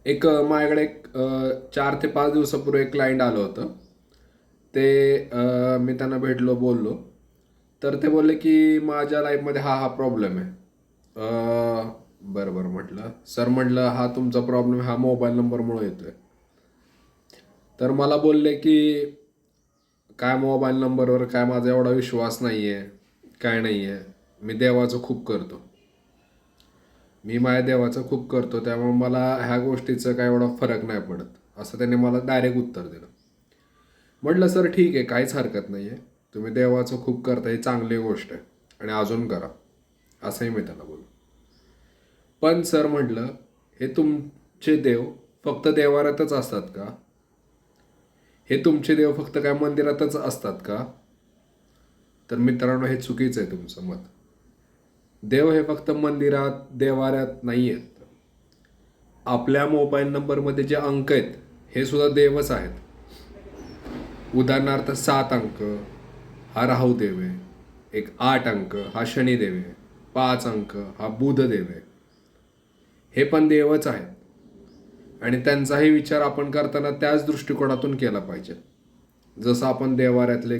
माझ्याकडे 4 ते 5 दिवसापूर्वी एक क्लायंट आलं होतं. ते मी त्यांना भेटलो, बोललो. तर ते बोलले की माझ्या लाईफमध्ये हा प्रॉब्लेम आहे. बरं बरं म्हटलं. सर म्हटलं हा तुमचा प्रॉब्लेम हा मोबाईल नंबरमुळे येतोय. तर मला बोलले की काय मोबाईल नंबरवर काय माझा एवढा विश्वास नाही आहे, काय नाही आहे. मी देवाचं खूप करतो. मी माझ्या देवाचं खूप करतो, त्यामुळे मला ह्या गोष्टीचं काय एवढा फरक नाही पडत, असं त्यांनी मला डायरेक्ट उत्तर दिलं. म्हटलं सर ठीक आहे, काहीच हरकत नाही आहे. तुम्ही देवाचं खूप करता, ही चांगली गोष्ट आहे आणि अजून करा, असंही मी त्याला बोललो. पण सर म्हटलं, हे तुमचे देव फक्त देवाऱ्यातच असतात का? हे तुमचे देव फक्त काय मंदिरातच असतात का? तर मित्रांनो, हे चुकीचं आहे तुमचं मत. देव हे फक्त मंदिरात, देवाऱ्यात नाही आहेत. आपल्या मोबाईल नंबरमध्ये जे अंक आहेत हे सुद्धा देवच आहेत. उदाहरणार्थ 7 अंक हा राहुदेव आहे, एक 8 अंक हा शनिदेव आहे, 5 अंक हा बुधदेव आहे. हे पण देवच आहेत आणि त्यांचाही विचार आपण करताना त्याच दृष्टिकोनातून केला पाहिजे. जसं आपण देवाऱ्यातले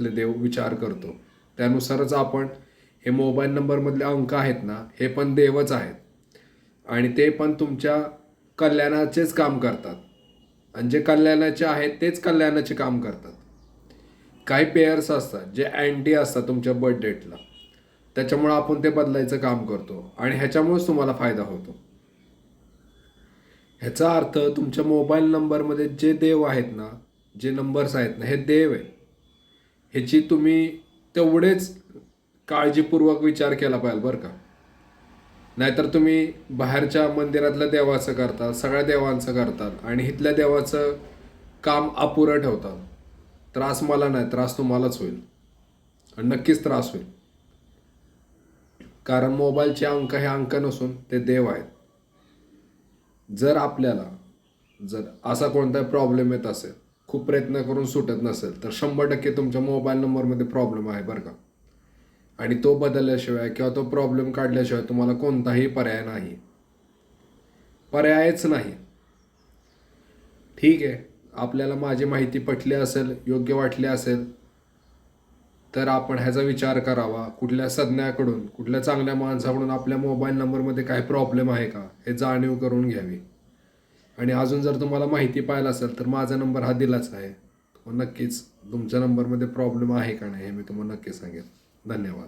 देव विचार करतो, त्यानुसारच आपण हे मोबाईल नंबरमधले अंक आहेत ना, हे पण देवच आहेत आणि ते पण तुमच्या कल्याणाचेच काम करतात. आणि जे कल्याणाचे आहेत तेच कल्याणाचे काम करतात. काही पेअर्स असतात जे अँटी असतात तुमच्या बर्थ डेटला, त्याच्यामुळं आपण ते बदलायचं काम करतो आणि ह्याच्यामुळेच तुम्हाला फायदा होतो. ह्याचा अर्थ तुमच्या मोबाईल नंबरमध्ये जे देव आहेत ना, जे नंबर्स आहेत ना, हे देव आहे. ह्याची तुम्ही तेवढेच काळजीपूर्वक विचार केला पाहिजे बरं का. नाहीतर तुम्ही बाहेरच्या मंदिरातल्या देवाचं करता, सगळ्या देवांचं करतात आणि इथल्या देवाचं काम अपुरं ठेवतात. त्रास मला नाही, त्रास तुम्हालाच होईल आणि नक्कीच त्रास होईल. कारण मोबाईलचे अंक हे अंक नसून ते देव आहेत. जर असा कोणताही प्रॉब्लेम येत असेल, खूप प्रयत्न करून सुटत नसेल, तर 100% तुमच्या मोबाईल नंबरमध्ये प्रॉब्लेम आहे बरं का. आणि तो बदलल्याशिवाय किंवा तो प्रॉब्लेम काढल्याशिवाय तुम्हाला कोणताही पर्याय नाही. पर्यायच नाही. ठीक आहे, आपल्याला माझी माहिती पटली असेल, योग्य वाटली असेल, तर आपण ह्याचा विचार करावा. कुठल्या तज्ज्ञाकडून, कुठल्या चांगल्या माणसाकडून आपल्या मोबाईल नंबरमध्ये काय प्रॉब्लेम आहे का हे जाणीव करून घ्यावी. आणि अजून जर तुम्हाला माहिती पाहिजे असेल तर माझा नंबर हा दिलाच आहे. नक्कीच तुमच्या नंबरमध्ये प्रॉब्लेम आहे का नाही हे मी तुम्हाला नक्की सांगेन. धन्यवाद.